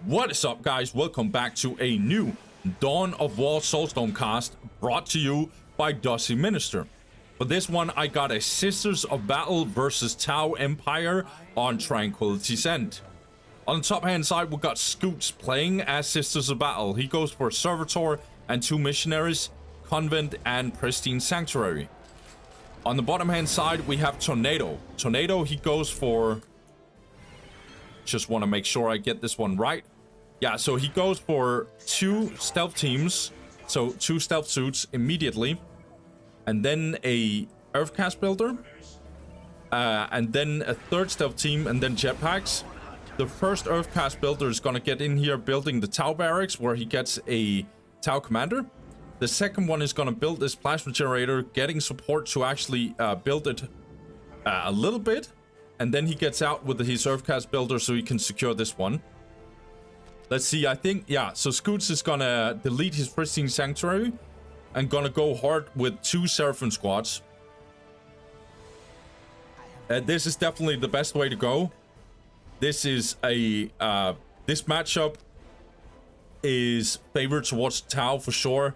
What is up, guys? Welcome back to a new Dawn of War Soulstorm cast brought to you by Dusty Minister. For this one, I got a Sisters of Battle versus Tau Empire on Tranquility's End. On the top hand side, we got Scoots playing as Sisters of Battle. He goes for Servitor and 2 Missionaries, Convent and Pristine Sanctuary. On the bottom hand side, we have Tornado. Tornado, he goes for... Just want to make sure I get this one right. Yeah, so he goes for 2 stealth teams. So 2 stealth suits immediately. And then a Earthcast builder. And then a 3rd stealth team and then jetpacks. The first Earthcast builder is going to get in here building the Tau barracks where he gets a Tau commander. The second one is going to build this plasma generator, getting support to actually build it a little bit. And then he gets out with his Earthcast builder so he can secure this one. Let's see, I think, yeah, so Scoots is gonna delete his Pristine Sanctuary and gonna go hard with 2 Seraphim squads. This is definitely the best way to go. This is a, this matchup is favored towards Tau for sure.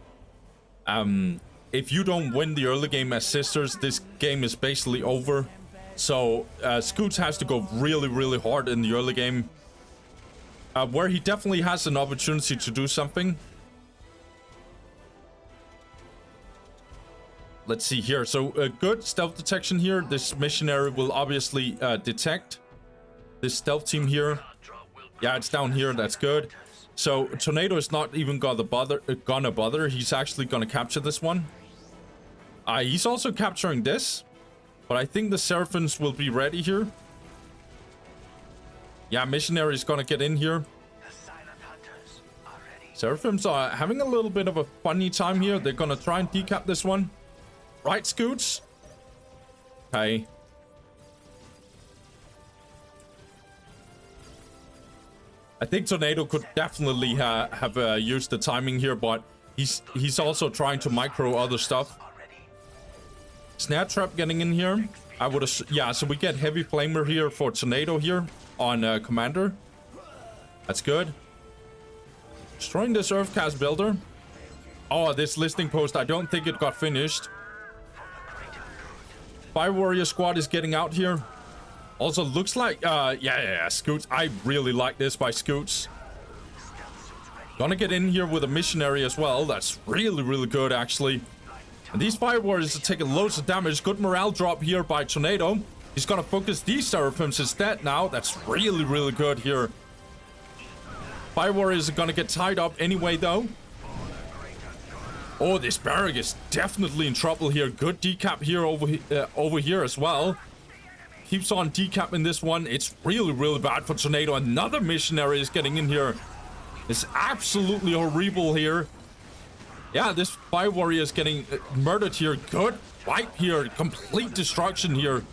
If you don't win the early game as Sisters, this game is basically over. So, Scoots has to go really, really hard in the early game. Where he definitely has an opportunity to do something. Let's see here. So, good stealth detection here. This missionary will obviously detect this stealth team here. Yeah, it's down here. That's good. So, Tornado is not even gonna bother. He's actually gonna capture this one. He's also capturing this. But I think the Seraphims will be ready here. Yeah, Missionary is gonna get in here. Seraphims are having a little bit of a funny time here. They're gonna try and decap this one. Right, Scoots? Okay. I think Tornado could definitely have used the timing here, but he's also trying to micro other stuff. Snare Trap getting in here. I would have, yeah, so we get Heavy Flamer here for Tornado here on Commander. That's good. Destroying this Earthcast builder. Oh, this listing post, I don't think it got finished. Fire Warrior squad is getting out here. Also looks like, yeah, Scoots. I really like this by Scoots. Gonna get in here with a Missionary as well. That's really, really good, actually. And these Fire Warriors are taking loads of damage. Good morale drop here by Tornado. He's gonna focus these Seraphims instead now. That's really, really good here. Fire Warriors are gonna get tied up anyway, though. Oh, this barrack is definitely in trouble here. Good decap here over here as well. Keeps on decapping this one. It's really, really bad for Tornado. Another Missionary is getting in here. It's absolutely horrible here. Yeah, this Fire Warrior is getting murdered here. Good fight here. Complete destruction here.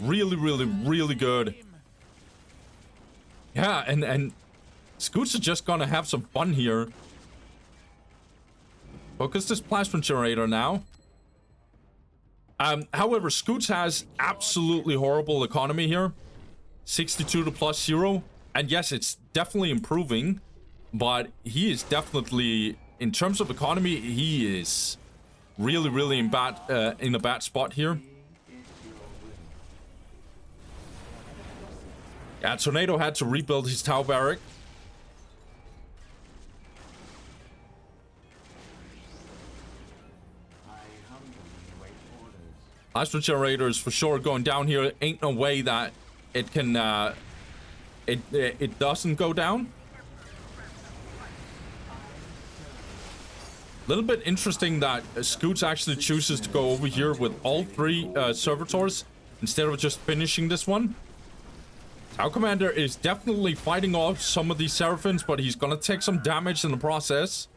Really, really, really good. Yeah, and Scoots are just gonna have some fun here. Focus this plasma generator now. However, Scoots has absolutely horrible economy here. 62 to +0. And yes, it's definitely improving. But he is definitely... In terms of economy, he is really, really in a bad spot here. Yeah, Tornado had to rebuild his Tau barrack. Plasma generator is for sure going down here. Ain't no way that it can, it doesn't go down. Little bit interesting that Scoots actually chooses to go over here with all 3 servitors instead of just finishing this one. Tau Commander is definitely fighting off some of these Seraphims, but he's gonna take some damage in the process.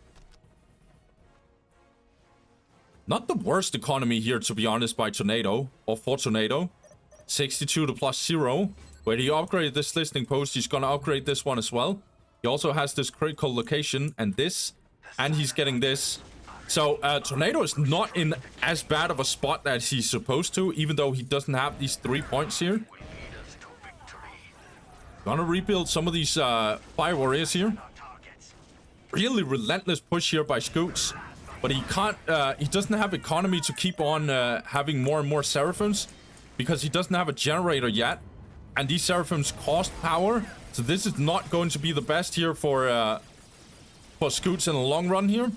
Not the worst economy here, to be honest, by Tornado, or for Tornado. 62 to +0. When he upgraded this listening post, he's gonna upgrade this one as well. He also has this critical location and this. And he's getting this. So, Tornado is not in as bad of a spot as he's supposed to, even though he doesn't have these 3 points here. Gonna rebuild some of these fire warriors here. Really relentless push here by Scoots. But he can't, he doesn't have economy to keep on having more and more Seraphims. Because he doesn't have a generator yet. And these Seraphims cost power. So this is not going to be the best here for Scoots in the long run here.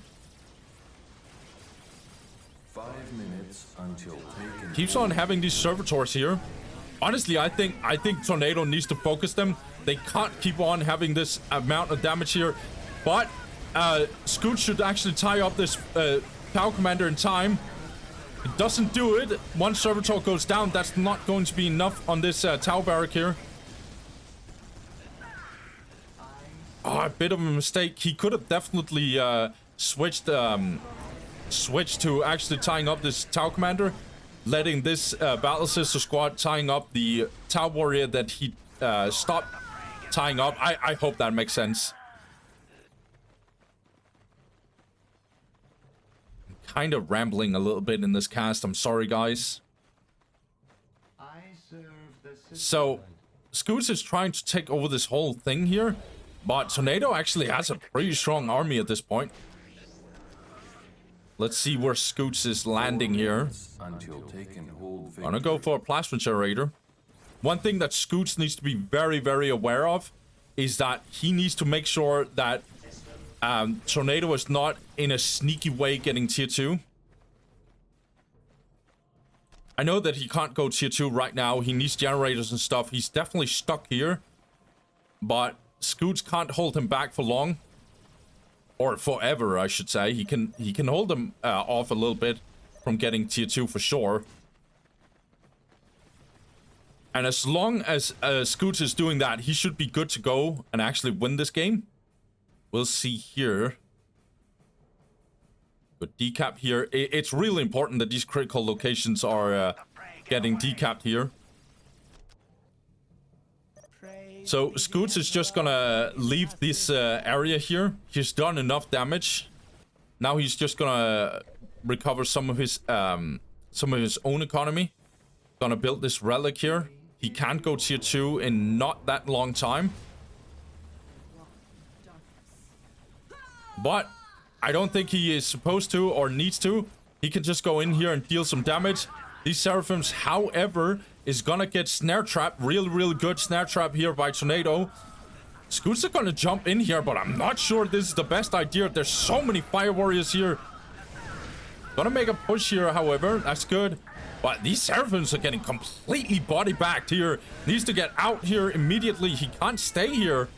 5 minutes until taken. Keeps on having these servitors here. Honestly, I think Tornado needs to focus them. They can't keep on having this amount of damage here. But Scoot should actually tie up this Tau Commander in time. It doesn't do it. One servitor goes down. That's not going to be enough on this Tau barrack here. Oh, a bit of a mistake. He could have definitely switched to actually tying up this Tau Commander. Letting this Battle Sister squad tying up the Tau Warrior that he stopped tying up. I hope that makes sense. Kind of rambling a little bit in this cast. I'm sorry, guys. So, Scoots is trying to take over this whole thing here, but Tornado actually has a pretty strong army at this point. Let's see where Scoots is landing here. Gonna go for a plasma generator. One thing that Scoots needs to be very, very aware of is that he needs to make sure that Tornado is not in a sneaky way getting tier 2. I know that he can't go tier 2 right now. He needs generators and stuff. He's definitely stuck here. But Scoots can't hold him back for long. Or forever, I should say. He can hold him off a little bit from getting tier 2 for sure. And as long as Scoots is doing that, he should be good to go and actually win this game. We'll see here. But decap here. It's really important that these critical locations are getting decapped here. So Scoots is just gonna leave this area here. He's done enough damage. Now he's just gonna recover some of his own economy. Gonna build this relic here. He can't go tier 2 in not that long time. But I don't think he is supposed to or needs to. He can just go in here and deal some damage. These Seraphims, however, is gonna get snare trap. Really good snare trap here by Tornado. Scoots are gonna jump in here, but I'm not sure this is the best idea. There's so many fire warriors here. Gonna make a push here, however. That's good. But these Seraphims are getting completely body backed here. Needs to get out here immediately. He can't stay here.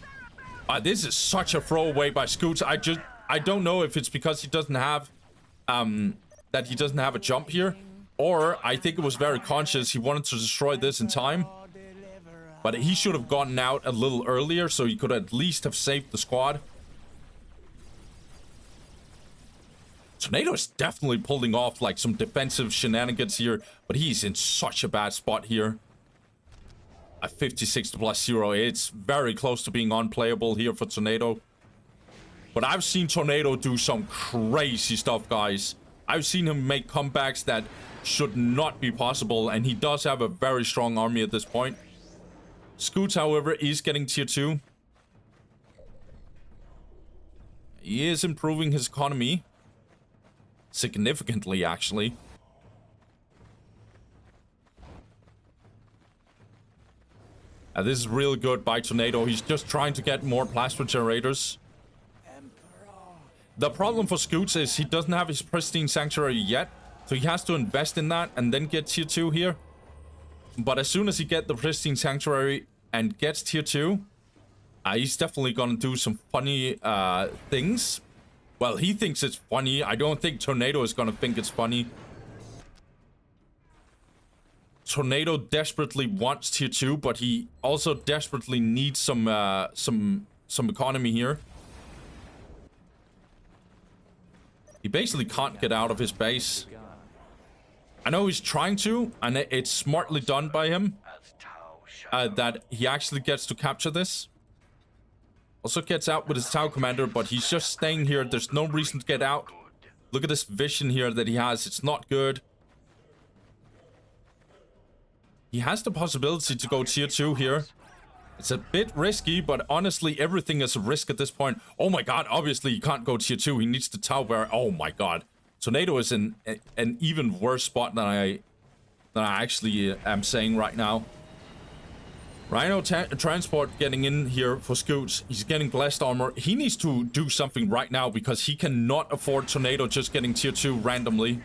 This is such a throwaway by Scoots. I don't know if it's because he doesn't have that he doesn't have a jump here, or I think it was very conscious. He wanted to destroy this in time, but he should have gotten out a little earlier so he could at least have saved the squad. Tornado is definitely pulling off like some defensive shenanigans here, but he's in such a bad spot here. A 56 to +0. It's very close to being unplayable here for Tornado. But I've seen Tornado do some crazy stuff, guys. I've seen him make comebacks that should not be possible, and he does have a very strong army at this point. Scoots, however, is getting tier 2. He is improving his economy. Significantly, actually. This is really good by Tornado. He's just trying to get more plasma generators. The problem for Scoots is he doesn't have his pristine sanctuary yet, so he has to invest in that and then get tier 2 here. But as soon as he gets the pristine sanctuary and gets tier 2, he's definitely gonna do some funny things. Well, he thinks it's funny. I don't think Tornado is gonna think it's funny. Tornado desperately wants tier 2, but he also desperately needs some economy here. He basically can't get out of his base. I know he's trying to, and it's smartly done by him that he actually gets to capture this. Also gets out with his Tau Commander, but he's just staying here. There's no reason to get out. Look at this vision here that he has. It's not good. He has the possibility to go tier 2 here. It's a bit risky, but honestly, everything is a risk at this point. Oh my god, obviously he can't go tier 2. He needs to Tau Bear. Oh my god. Tornado is in an even worse spot than I actually am saying right now. Rhino Transport getting in here for Scoots. He's getting Blessed Armor. He needs to do something right now because he cannot afford Tornado just getting tier 2 randomly.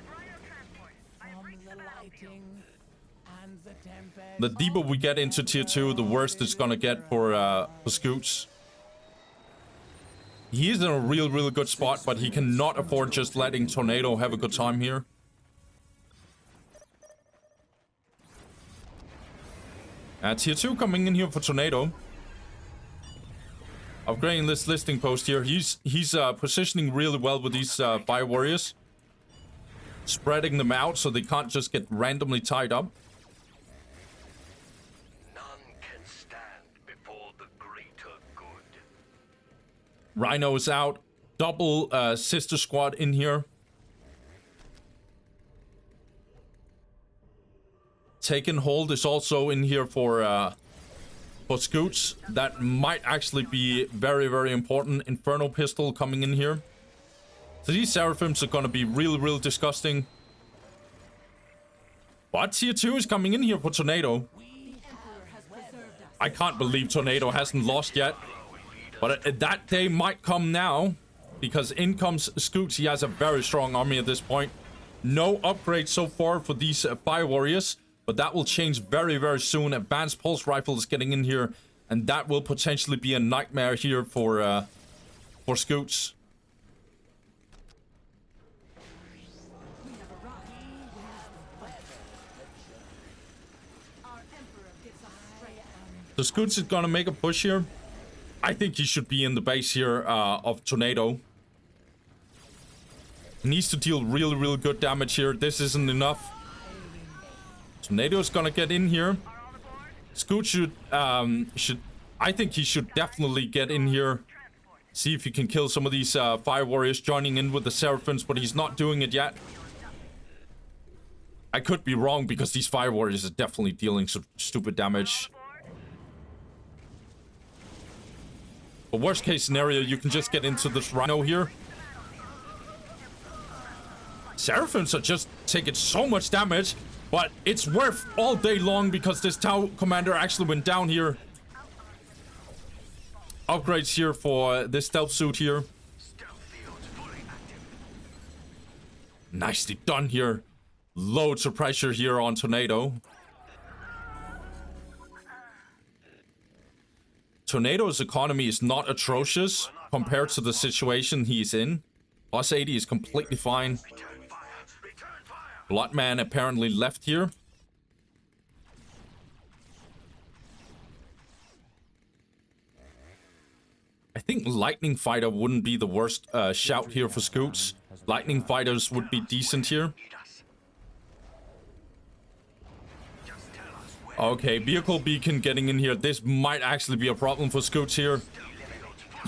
The deeper we get into tier 2, the worse it's gonna get for Scoots. He is in a really good spot, but he cannot afford just letting Tornado have a good time here. Tier 2 coming in here for Tornado. Upgrading this listing post here. He's positioning really well with these Fire Warriors. Spreading them out so they can't just get randomly tied up. Rhino is out. Double sister squad in here. Taken Hold is also in here for Scoots. That might actually be very important. Inferno Pistol coming in here. So these Seraphims are gonna be real disgusting. But tier 2 is coming in here for Tornado. I can't believe Tornado hasn't lost yet. But that day might come now, because in comes Scoots. He has a very strong army at this point. No upgrades so far for these Fire Warriors, but that will change very soon. Advanced Pulse Rifle is getting in here, and that will potentially be a nightmare here for Scoots. So Scoots is gonna make a push here. I think he should be in the base here of Tornado. He needs to deal really good damage here. This isn't enough. Tornado's gonna get in here. Scoot should I think he should definitely get in here. See if he can kill some of these Fire Warriors joining in with the Seraphims, but he's not doing it yet. I could be wrong because these Fire Warriors are definitely dealing some stupid damage. But worst case scenario, you can just get into this Rhino here. Seraphims are just taking so much damage, but it's worth all day long because this Tau Commander actually went down here. Upgrades here for this stealth suit here. Nicely done here. Loads of pressure here on Tornado. Tornado's economy is not atrocious compared to the situation he's in. Plus 80 is completely fine. Bloodman apparently left here. I think Lightning Fighter wouldn't be the worst shout here for Scoots. Lightning Fighters would be decent here. Okay, Vehicle Beacon getting in here. This might actually be a problem for Scoots here.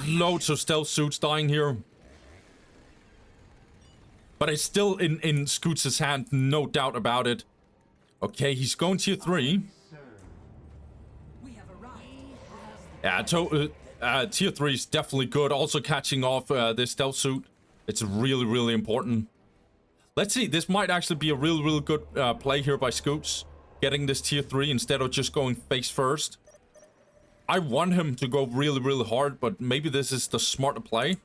Loads of stealth suits dying here. But it's still in Scoots' hand, no doubt about it. Okay, he's going tier 3. Yeah, tier 3 is definitely good. Also catching off this stealth suit. It's really important. Let's see, this might actually be a real good play here by Scoots. Getting this tier 3 instead of just going face first. I want him to go really hard, but maybe this is the smarter play.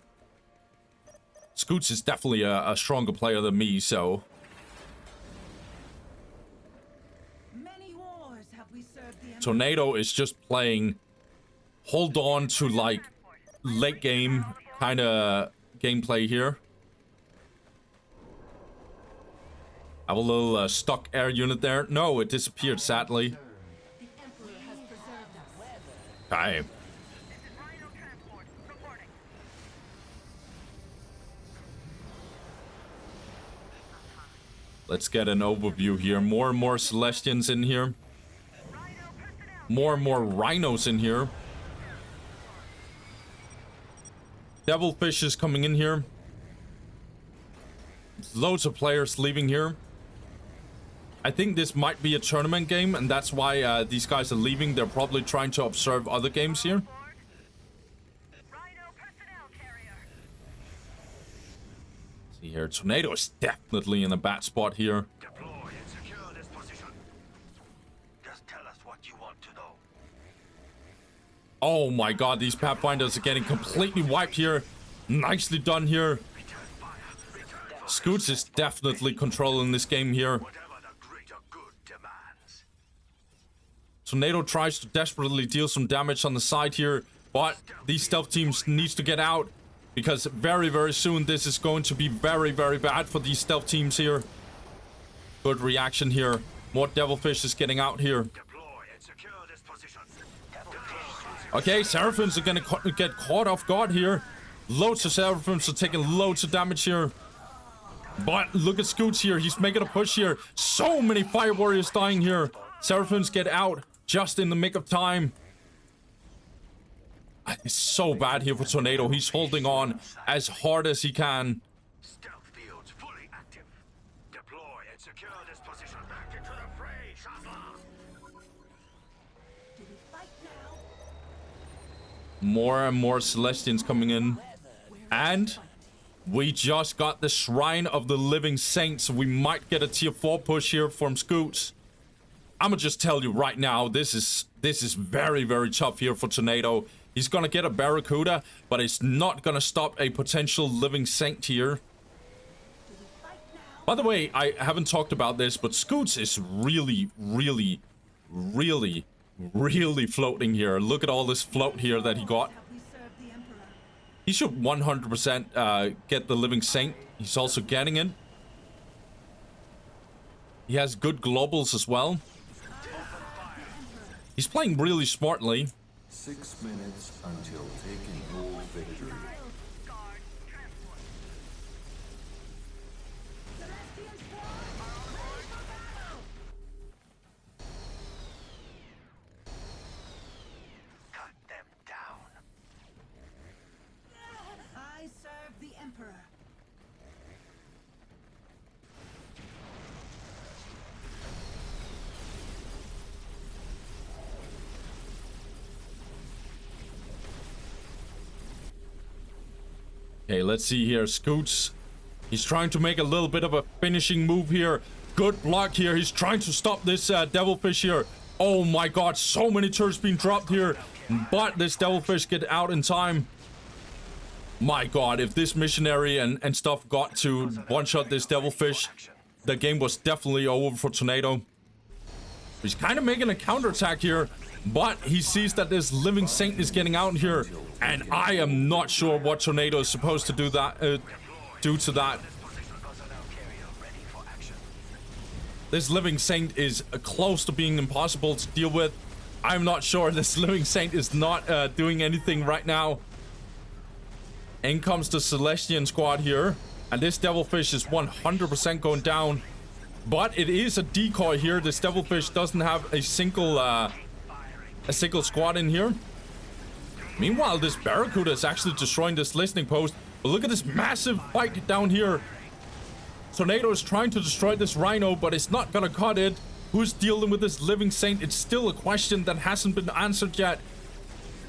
Scoots is definitely a stronger player than me, so... Tornado is just playing hold on to, like, late game kind of gameplay here. Have a little stuck air unit there. No, it disappeared, sadly. Okay. Let's get an overview here. More and more Celestians in here. More and more Rhinos in here. Devilfish is coming in here. Loads of players leaving here. I think this might be a tournament game, and that's why these guys are leaving. They're probably trying to observe other games here. See here, Tornado is definitely in a bad spot here. Deploy and secure this position. Just tell us what you want to know. Oh my god, these Pathfinders are getting completely wiped here. Nicely done here. Scoots is definitely controlling this game here. Whatever the greater good demands. Tornado tries to desperately deal some damage on the side here, but these stealth teams needs to get out because very, very soon this is going to be very, very bad for these stealth teams here. Good reaction here. More Devilfish is getting out here. Deploy and secure this position. Okay, Seraphims are gonna get caught off guard here. Loads of Seraphims are taking loads of damage here. But look at Scoots here. He's making a push here. So many Fire Warriors dying here. Seraphims get out just in the nick of time. It's so bad here for Tornado. He's holding on as hard as he can. Stealth fields fully active. Deploy and secure this position. Back into the fray, Shuffler. More and more Celestians coming in. And we just got the Shrine of the Living Saints. We might get a tier 4 push here from Scoots. I'ma just tell you right now, this is very, very tough here for Tornado. He's gonna get a Barracuda, but it's not gonna stop a potential Living Saint here. By the way, I haven't talked about this, but Scoots is really, really, really, really floating here. Look at all this float here that he got. He should 100% get the Living Saint. He's also getting it. He has good globals as well. He's playing really smartly. 6 minutes until taking full victory. Cut them down. I serve the Emperor. Okay, let's see here. Scoots. He's trying to make a little bit of a finishing move here. Good block here. He's trying to stop this Devilfish here. Oh my god, so many turrets being dropped here. But this Devilfish get out in time. My god, if this missionary and stuff got to one-shot this Devilfish, the game was definitely over for Tornado. He's kind of making a counterattack here, but he sees that this Living Saint is getting out here, and I am not sure what Tornado is supposed to do that due to that. This Living Saint is close to being impossible to deal with. I'm not sure. This Living Saint is not doing anything right now. In comes the Celestian squad here, and this Devilfish is 100% going down. But it is a decoy here. This Devilfish doesn't have a single squad in here. Meanwhile, this Barracuda is actually destroying this listening post. But look at this massive fight down here. Tornado is trying to destroy this Rhino, but it's not gonna cut it. Who's dealing with this Living Saint? It's still a question that hasn't been answered yet.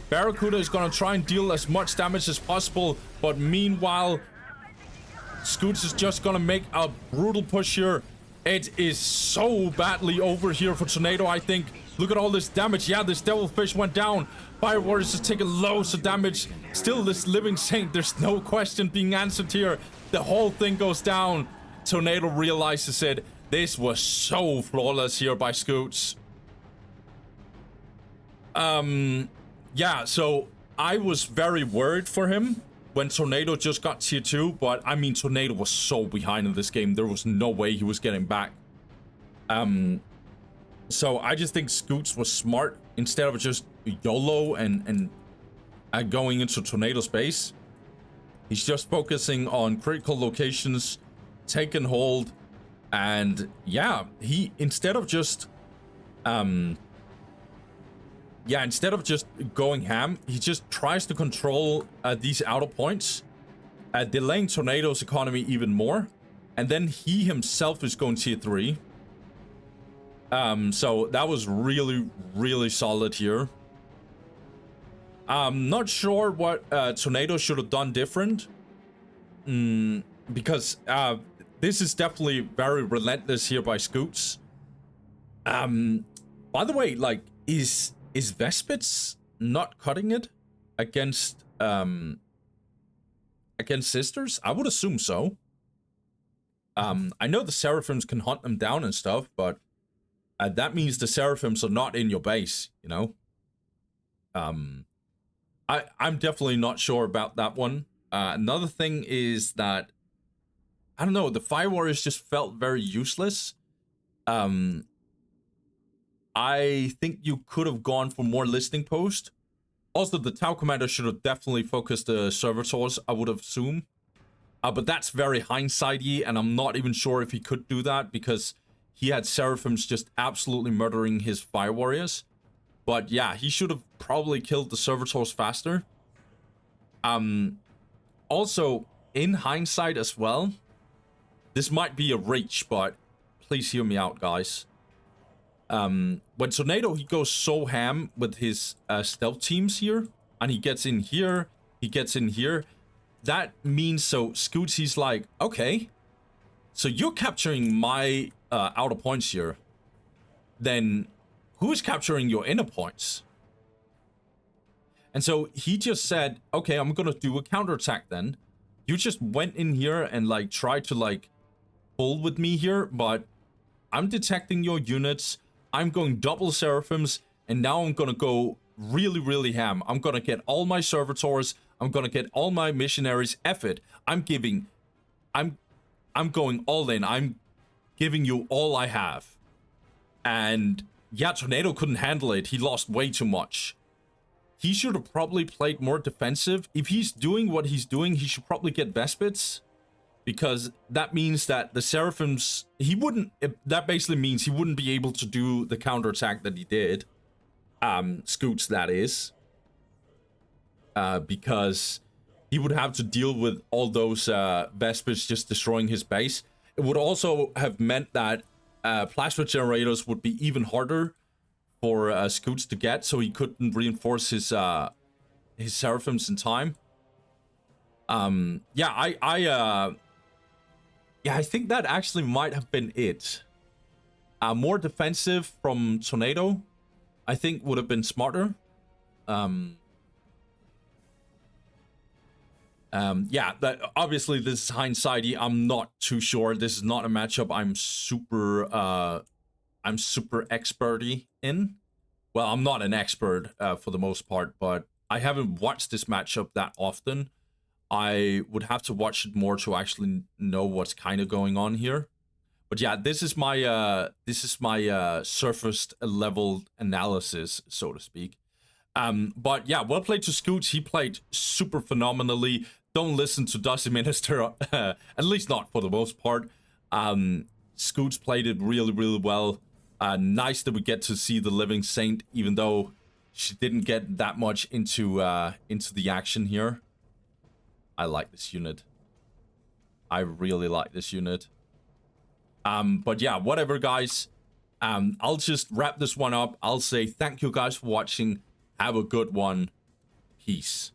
Barracuda is gonna try and deal as much damage as possible, but meanwhile, Scoots is just gonna make a brutal push here. It is so badly over here for Tornado, I think. Look at all this damage. Yeah, this Devilfish went down. Fire Warriors is taking loads of damage. Still, this Living Saint, there's no question being answered here. The whole thing goes down. Tornado realizes it. This was so flawless here by Scoots. Yeah, so I was very worried for him when Tornado just got tier 2, but I mean, Tornado was so behind in this game. There was no way he was getting back. So I just think Scoots was smart instead of just YOLO and going into Tornado's base. He's just focusing on critical locations, taking hold, and yeah, he instead of just going ham, he just tries to control these outer points, delaying Tornado's economy even more, and then he himself is going tier 3. So that was really, really solid here. I'm not sure what Tornado should have done different. Because this is definitely very relentless here by Scoots. By the way, like, is Vespit's not cutting it against Sisters? I would assume so. I know the Seraphims can hunt them down and stuff, but that means the Seraphims are not in your base, you know? I'm definitely not sure about that one. Another thing is that, I don't know, the Fire Warriors just felt very useless. I think you could have gone for more listening post. Also, the Tau Commander should have definitely focused the Servitors, I would assume. But that's very hindsighty, and I'm not even sure if he could do that, because he had Seraphims just absolutely murdering his Fire Warriors. But yeah, he should have probably killed the Servitors faster. Also, in hindsight as well, this might be a reach, but please hear me out, guys. When Tornado, he goes so ham with his stealth teams here, and he gets in here, he gets in here. That means, so Scoots, he's like, okay, so you're capturing my outer points here. Then who's capturing your inner points? And so he just said, okay, I'm gonna do a counterattack then. You just went in here and like tried to like pull with me here, but I'm detecting your units. I'm going double Seraphims, and now I'm gonna go really, really ham. I'm gonna get all my Servitors. I'm gonna get all my missionaries. F it. I'm going all in. I'm giving you all I have. And yeah, Tornado couldn't handle it. He lost way too much. He should have probably played more defensive. If he's doing what he's doing, he should probably get Vespits. Because that means that the Seraphims, that basically means he wouldn't be able to do the counterattack that he did. Scoots, that is. Because he would have to deal with all those Vespers just destroying his base. It would also have meant that plasma generators would be even harder for Scoots to get, so he couldn't reinforce his Seraphims in time. Yeah, I think that actually might have been it. More defensive from Tornado, I think, would have been smarter. Yeah, obviously this is hindsighty. I'm not too sure. This is not a matchup I'm super experty in. Well, I'm not an expert for the most part, but I haven't watched this matchup that often. I would have to watch it more to actually know what's kind of going on here. But yeah, this is my surfaced level analysis, so to speak. But yeah, well played to Scoots. He played super phenomenally. Don't listen to Dusty Minister, at least not for the most part. Scoots played it really, really well. Nice that we get to see the Living Saint, even though she didn't get that much into the action here. I like this unit. I really like this unit. But yeah, whatever, guys. I'll just wrap this one up. I'll say thank you guys for watching. Have a good one. Peace.